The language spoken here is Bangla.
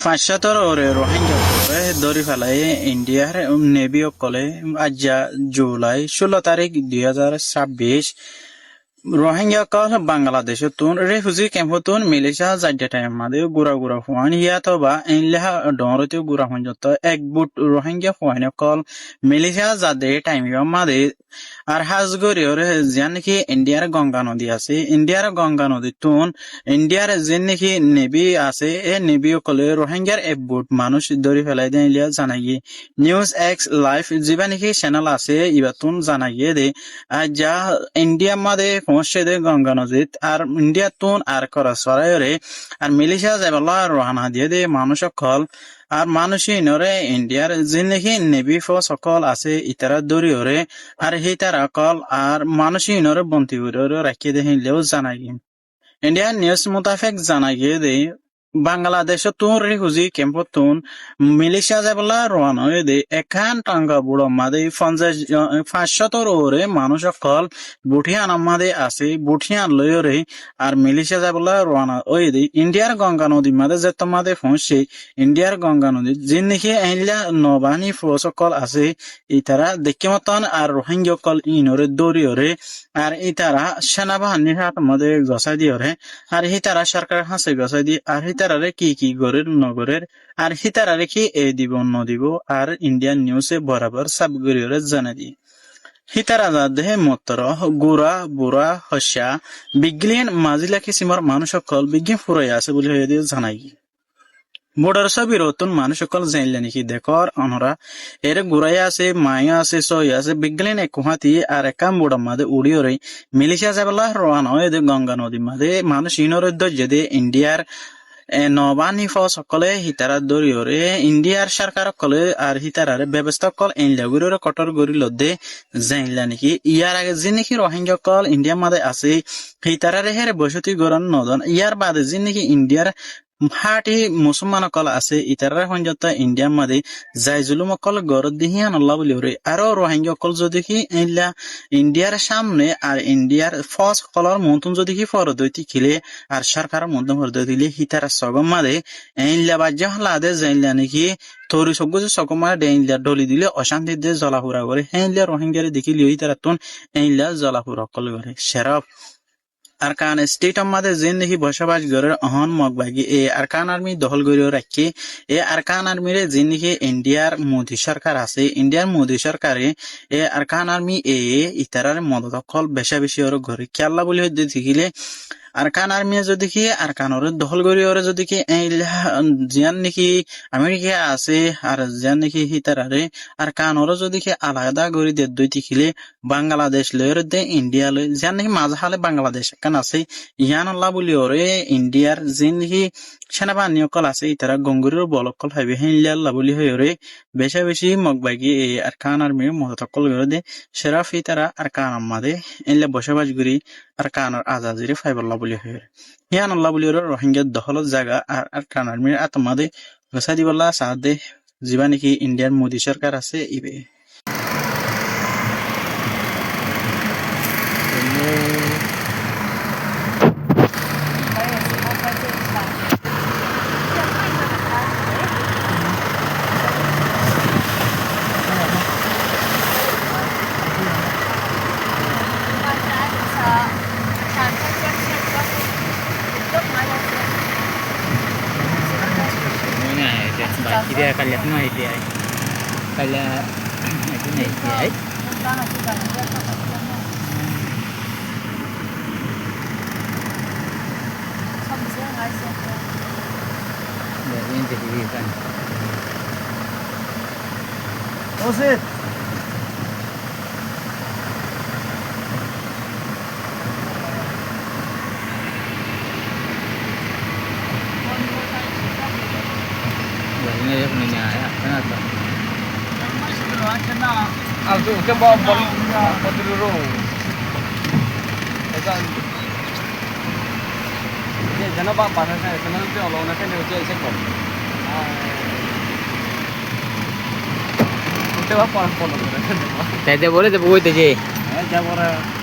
500 ওরে রোহিঙ্গা ধরি ফেলাই ইন্ডিয়ার নেভি কলে আজ জুলাই 16 তারিখ 2026 রোহিঙ্গা কল বাংলাদেশ তুন রেফিউজি ক্যাম্প তুন মিলিশা জাড্ডা টাইম মাদে গুরা গুরা ফুয়ান ইয়াতো বা ইনলেহা ডরতে গুরা হঞ্জত এক বুট রোহিঙ্গা ফুয়ান কল মিলিশা জাদে টাইম মাদে আর হাজগরি ওরে যেন নাকি ইন্ডিয়ার গঙ্গা নদী আছে ইন্ডিয়ার গঙ্গা নদী তুন ইন্ডিয়ার যেন নাকি নেভি আছে এ নেভি কলে রোহিঙ্গার এক বুট মানুষ ধরে ফেলাই দেন ইলিয়া জানাই নিউজ এক্স লাইভ যেবা নাকি চ্যানেল আছে ইবাতুন জানাই দে যা ইন্ডিয়া মাদে পৌঁছে দে গঙ্গা নদীত আর ইন্ডিয়া তুন আর করা সরাইরে আর মিলিশিয়া যাইবলা রোহানা দিয়ে দে মানুষ সকল আর মানুষই নরে ইন্ডিয়ার যে নাকি নেভি ফোর্স সকল আছে ইতারা দরিয়রে আর হিতারা কল আর মানুষই নরে বন্তি রাখিয়ে দে হিলেও জানাই ইন্ডিয়ান নিউজ মোতাবেক জানাই দে বাংলাদেশ তুন রেফিউজি ক্যাম্প তুন মিলিশিয়া যাবলা রওনা হয়ে দে এখান টাঙ্গা বুড়ো মাদে 500 ওরে মানুষ সকল বুঠিয়ান মাদে আছে বুঠিয়ান লয়রে আর মিলিশিয়া যাবলা রওনা হয়ে দে ইন্ডিয়ার গঙ্গা নদী মাদে যে তোমাদের পৌঁছে ইন্ডিয়ার গঙ্গা নদী যে নাকি আইলা নবানি ফোর্স সকল আছে ইতারা দেখে মতন আর রোহিঙ্গা কল ইনরে দরিয়রে আর ইতারা সেনাবাহিনীর হাত মধ্যে গসাই দিয়রে আর হিতারা সরকার হাসে গসাই দি আর হিতারারে কি গরের নগরের আর হিতারারে কি এ দিব ন দিব আর ইন্ডিয়ান নিউজে বরাবর সাবগরিয়রে জানা দি হিতারা দেহে মতর গুড়া বুড়া হস্যা বিজ্ঞান মাজিলা কিসিমর মানুষ সকল বিজ্ঞান ফুরাই আছে বলে হয়ে দিয়ে জানাই বর্ডার সবির নতুন মানুষ সকল জানলে নাকি দেখর অনরা এর গুড়াই আছে মায়া আছে সই আছে বিজ্ঞান এক কুহাতি আর একাম বুড়া মাদে উড়িয়রে মিলিশিয়া যাবলা রওনা হয়ে দে গঙ্গা নদী মাদে মানুষ ইনরে দে ইন্ডিয়ার নবানি ফৌজ সকলে হিতারা দরিয়রে ইন্ডিয়ার সরকার কলে আর হিতারারে ব্যবস্থা কল ইনলাগুরে কটর গরি লদে জানলা নাকি ইয়ার আগে যে নাকি রোহিঙ্গা কল ইন্ডিয়া মাদে আছে হিতারারে হেরে বসতি গরন নদন ইয়ার বাদে যে নাকি ইন্ডিয়ার হাটি মুসলমান কল আছে ইতারা হঞ্জত ইন্ডিয়ার মাদে যাই জুলুম কল গরদ দিহিয়ান আল্লাহ বলি ওরে আরো রোহিঙ্গা কল যদি কি ইন্ডিয়ার সামনে আর ইন্ডিয়ার ফৌজ কলর মন্তন যদি কি ফরদৈতি খিলে আর সরকারের মধ্যে ফরদৈতিলে হিতারা সগম মাদে ইনলা বাজ্য হলাদে জাইলা নাকি তরি সগজ সকমা ডেইনলা ডলি দিলে অশান্তি দে জলাহুরা করে হেইলা রোহিঙ্গার দেখি লিও ইতারা তুন ইনলা জলাহুরা কল করে শেরাফ আরকান স্টেট আমাদের যে নাকি বসবাস গড়ের অহন মগবাগি এ আরকান আর্মি দখল করে রাখি এ আরকান আর্মির যে নাকি ইন্ডিয়ার মোদী সরকার আছে ইন্ডিয়ার মোদী সরকারে এ আরকান আর্মি ইতারার মদত কল বেশা বেশি ওর ঘরে খেয়াল্লা বলে দেখিলে আরকান আর্মি যদি কি আরকানর দখল করে ওরা যদি কি জিয়ান নাকি আমেরিকা আছে আর জিয়ান নাকি হিতারারে আরকানর যদি কি আলাদা করে দে দুই তিখিলে বাংলাদেশ লয়ের দে ইন্ডিয়া লয় জিয়ান নাকি মাঝহালে বাংলাদেশ কান আছে ইয়ান আল্লাহ বলি ওরে ইন্ডিয়ার জিন নাকি সেনাবাহিনী কল আছে ইতারা গঙ্গুরের বলক কল হাইবে হিল্লা আল্লাহ বলি হয়ে ওরে বেশা বেশি মগবাগি এই আরকান আর্মির মদত কল করে দে সেরাফ ইতারা আরকান আমাদে ইনলে বসবাস করি আরকানর আজাজিরে ফাইবল্লাহ বলি হয়ে হিয়ান আল্লাহ বলি ওরে রোহিঙ্গার দখলত জায়গা আর আরকান আর্মির আত্মাদে গসা দিবল্লা সাদে যিবা নাকি ইন্ডিয়ার মোদী সরকার আছে ইবে Dia kalian semua dia, kalian itu nih dia. Ya ini jadi kan. Osit. Ini punya ya, kenapa? Altu, ke bawa bolinya, botol Ekan. Ini jangan bawa pasang, senang tu orang nak kena uji sekon. Kita bawa pasang. Saya boleh tu boleh tu je. Jangan boleh.